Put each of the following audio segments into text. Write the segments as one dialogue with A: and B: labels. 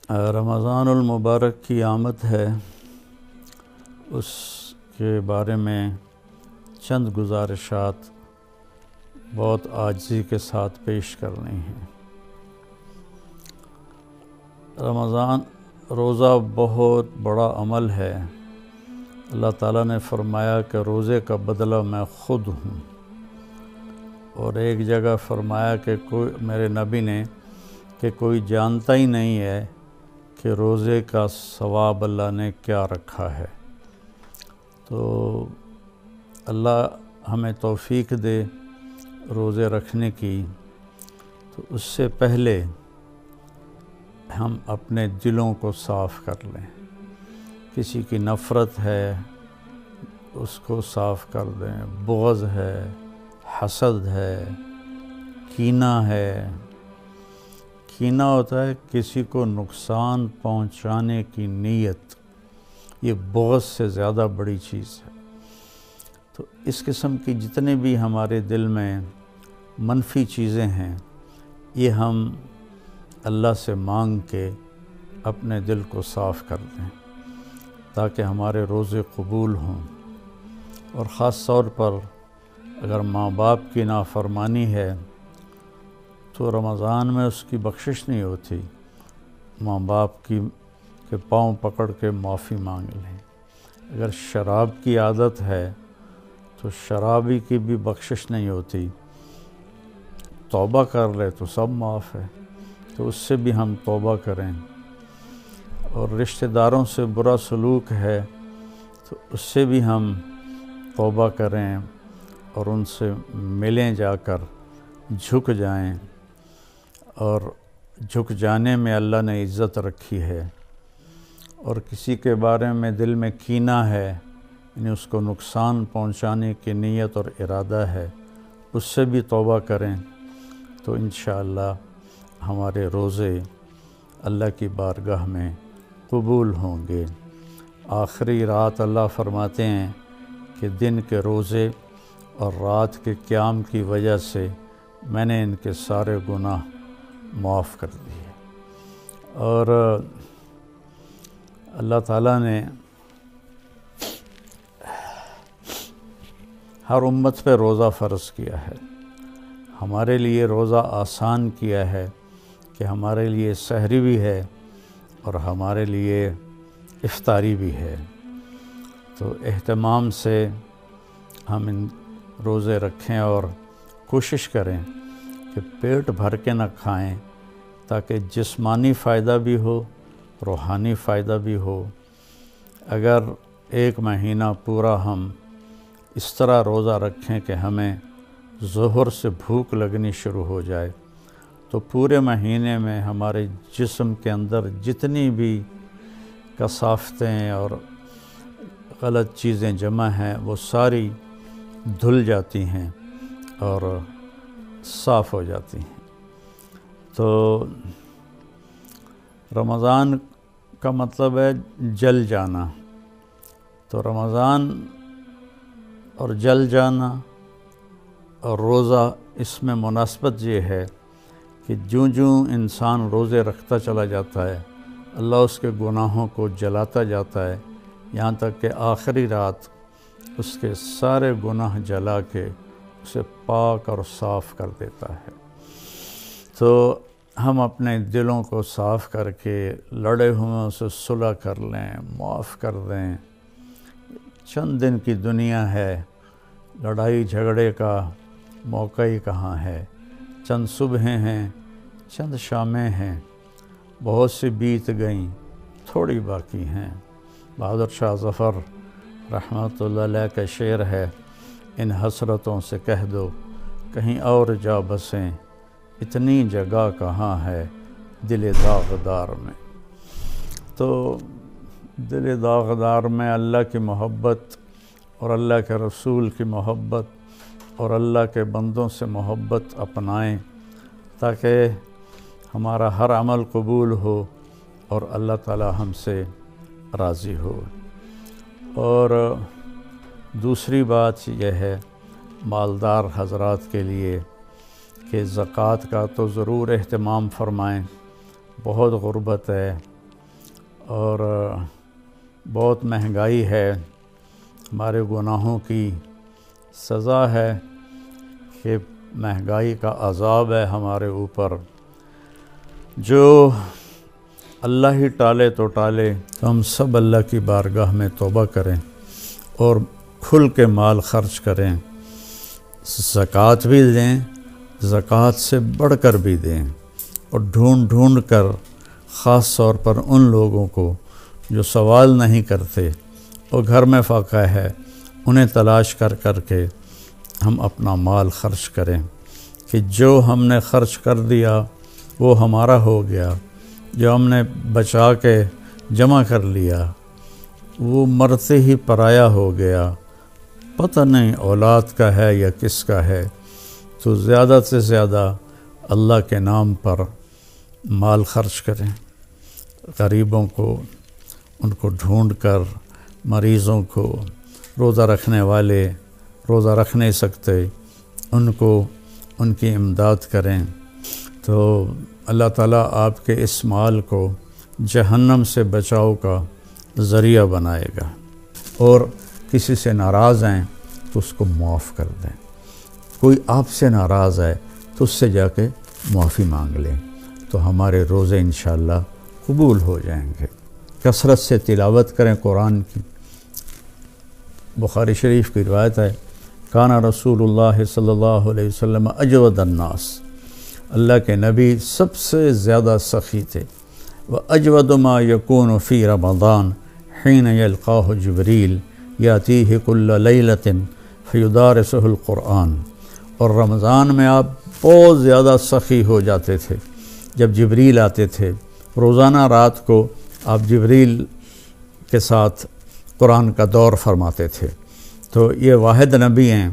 A: رمضان المبارک کی آمد ہے، اس کے بارے میں چند گزارشات بہت عاجزی کے ساتھ پیش کرنی ہیں۔ رمضان روزہ بہت بڑا عمل ہے۔ اللہ تعالیٰ نے فرمایا کہ روزے کا بدلہ میں خود ہوں، اور ایک جگہ فرمایا کہ میرے نبی نے کہ کوئی جانتا ہی نہیں ہے کہ روزے کا ثواب اللہ نے کیا رکھا ہے۔ تو اللہ ہمیں توفیق دے روزے رکھنے کی۔ تو اس سے پہلے ہم اپنے دلوں کو صاف کر لیں۔ کسی کی نفرت ہے اس کو صاف کر دیں، بغض ہے، حسد ہے، کینہ ہے۔ کینہ ہوتا ہے کسی کو نقصان پہنچانے کی نیت، یہ بغض سے زیادہ بڑی چیز ہے۔ تو اس قسم کی جتنے بھی ہمارے دل میں منفی چیزیں ہیں، یہ ہم اللہ سے مانگ کے اپنے دل کو صاف کر دیں تاکہ ہمارے روزے قبول ہوں۔ اور خاص طور پر اگر ماں باپ کی نافرمانی ہے تو رمضان میں اس کی بخشش نہیں ہوتی۔ ماں باپ کے پاؤں پکڑ کے معافی مانگ لیں۔ اگر شراب کی عادت ہے تو شرابی کی بھی بخشش نہیں ہوتی، توبہ کر لے تو سب معاف ہے، تو اس سے بھی ہم توبہ کریں۔ اور رشتہ داروں سے برا سلوک ہے تو اس سے بھی ہم توبہ کریں اور ان سے ملیں، جا کر جھک جائیں۔ اور جھک جانے میں اللہ نے عزت رکھی ہے۔ اور کسی کے بارے میں دل میں کینہ ہے، یعنی اس کو نقصان پہنچانے کی نیت اور ارادہ ہے، اس سے بھی توبہ کریں تو انشاءاللہ ہمارے روزے اللہ کی بارگاہ میں قبول ہوں گے۔ آخری رات اللہ فرماتے ہیں کہ دن کے روزے اور رات کے قیام کی وجہ سے میں نے ان کے سارے گناہ معاف کر دیے۔ اور اللہ تعالیٰ نے ہر امت پہ روزہ فرض کیا ہے۔ ہمارے لیے روزہ آسان کیا ہے کہ ہمارے لیے سحری بھی ہے اور ہمارے لیے افطاری بھی ہے۔ تو اہتمام سے ہم ان روزے رکھیں اور کوشش کریں کہ پیٹ بھر کے نہ کھائیں تاکہ جسمانی فائدہ بھی ہو، روحانی فائدہ بھی ہو۔ اگر ایک مہینہ پورا ہم اس طرح روزہ رکھیں کہ ہمیں ظہر سے بھوک لگنی شروع ہو جائے تو پورے مہینے میں ہمارے جسم کے اندر جتنی بھی کثافتیں اور غلط چیزیں جمع ہیں وہ ساری دھل جاتی ہیں اور صاف ہو جاتی ہیں۔ تو رمضان کا مطلب ہے جل جانا۔ تو رمضان اور جل جانا اور روزہ، اس میں مناسبت یہ ہے کہ جوں جوں انسان روزے رکھتا چلا جاتا ہے اللہ اس کے گناہوں کو جلاتا جاتا ہے، یہاں تک کہ آخری رات اس کے سارے گناہ جلا کے اسے پاک اور صاف کر دیتا ہے۔ تو ہم اپنے دلوں کو صاف کر کے لڑے ہوئے سے صلح کر لیں، معاف کر دیں۔ چند دن کی دنیا ہے، لڑائی جھگڑے کا موقع ہی کہاں ہے۔ چند صبحیں ہیں، چند شامیں ہیں، بہت سی بیت گئیں، تھوڑی باقی ہیں۔ بہادر شاہ ظفر رحمۃ اللہ علیہ کا شعر ہے، ان حسرتوں سے کہہ دو کہیں اور جا بسیں، اتنی جگہ کہاں ہے دل داغدار میں۔ تو دل داغدار میں اللہ کی محبت اور اللہ کے رسول کی محبت اور اللہ کے بندوں سے محبت اپنائیں تاکہ ہمارا ہر عمل قبول ہو اور اللہ تعالی ہم سے راضی ہو۔ اور دوسری بات یہ ہے مالدار حضرات کے لیے کہ زکوٰۃ کا تو ضرور اہتمام فرمائیں۔ بہت غربت ہے، اور بہت مہنگائی ہے، ہمارے گناہوں کی سزا ہے کہ مہنگائی کا عذاب ہے ہمارے اوپر۔ جو اللہ ہی ٹالے تو ٹالے، تو ہم سب اللہ کی بارگاہ میں توبہ کریں اور کھل کے مال خرچ کریں، زکوٰۃ بھی دیں، زکوٰۃ سے بڑھ کر بھی دیں، اور ڈھونڈ ڈھونڈ کر خاص طور پر ان لوگوں کو جو سوال نہیں کرتے اور گھر میں فاقہ ہے، انہیں تلاش کر کر کے ہم اپنا مال خرچ کریں کہ جو ہم نے خرچ کر دیا وہ ہمارا ہو گیا، جو ہم نے بچا کے جمع کر لیا وہ مرتے ہی پرایا ہو گیا، پتہ نہیں اولاد کا ہے یا کس کا ہے۔ تو زیادہ سے زیادہ اللہ کے نام پر مال خرچ کریں، غریبوں کو ان کو ڈھونڈ کر، مریضوں کو، روزہ رکھنے والے روزہ رکھ نہیں سکتے ان کو ان کی امداد کریں، تو اللہ تعالیٰ آپ کے اس مال کو جہنم سے بچاؤ کا ذریعہ بنائے گا۔ اور کسی سے ناراض ہیں تو اس کو معاف کر دیں، کوئی آپ سے ناراض ہے تو اس سے جا کے معافی مانگ لیں، تو ہمارے روزے انشاءاللہ قبول ہو جائیں گے۔ کثرت سے تلاوت کریں قرآن کی۔ بخاری شریف کی روایت ہے، کانا رسول اللہ صلی اللہ علیہ وسلم اجود الناس، اللہ کے نبی سب سے زیادہ سخی تھے، وَأَجْوَدُ مَا يَكُونُ فِي رَمَضَانَ حِينَ يَلْقَاهُ جِبْرِيلُ يَأْتِيهِ كُلَّ لَيْلَةٍ فَيُدَارِسُهُ الْقُرْآنَ، اور رمضان میں آپ بہت زیادہ سخی ہو جاتے تھے، جب جبریل آتے تھے روزانہ رات کو آپ جبریل کے ساتھ قرآن کا دور فرماتے تھے۔ تو یہ واحد نبی ہیں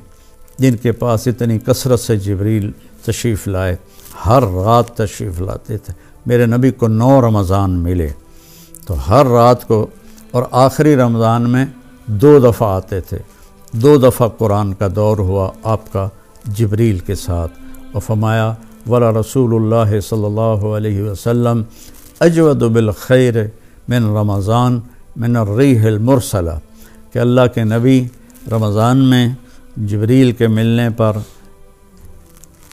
A: جن کے پاس اتنی کثرت سے جبریل تشریف لائے، ہر رات تشریف لاتے تھے۔ میرے نبی کو 9 رمضان ملے، تو ہر رات کو، اور آخری رمضان میں 2 دفعہ آتے تھے، 2 دفعہ قرآن کا دور ہوا آپ کا جبریل کے ساتھ، اور فرمایا ولا رسول اللہ صلی اللہ علیہ وسلم اجود بالخیر من رمضان من الریح المرسلہ، کہ اللہ کے نبی رمضان میں جبریل کے ملنے پر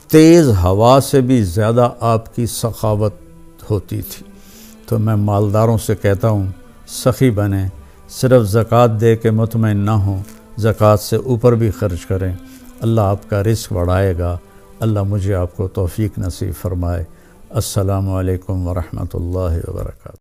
A: تیز ہوا سے بھی زیادہ آپ کی سخاوت ہوتی تھی۔ تو میں مالداروں سے کہتا ہوں سخی بنیں، صرف زکوٰۃ دے کے مطمئن نہ ہوں، زکوٰۃ سے اوپر بھی خرچ کریں، اللہ آپ کا رزق بڑھائے گا۔ اللہ مجھے آپ کو توفیق نصیب فرمائے۔ السلام علیکم ورحمۃ اللہ وبرکاتہ۔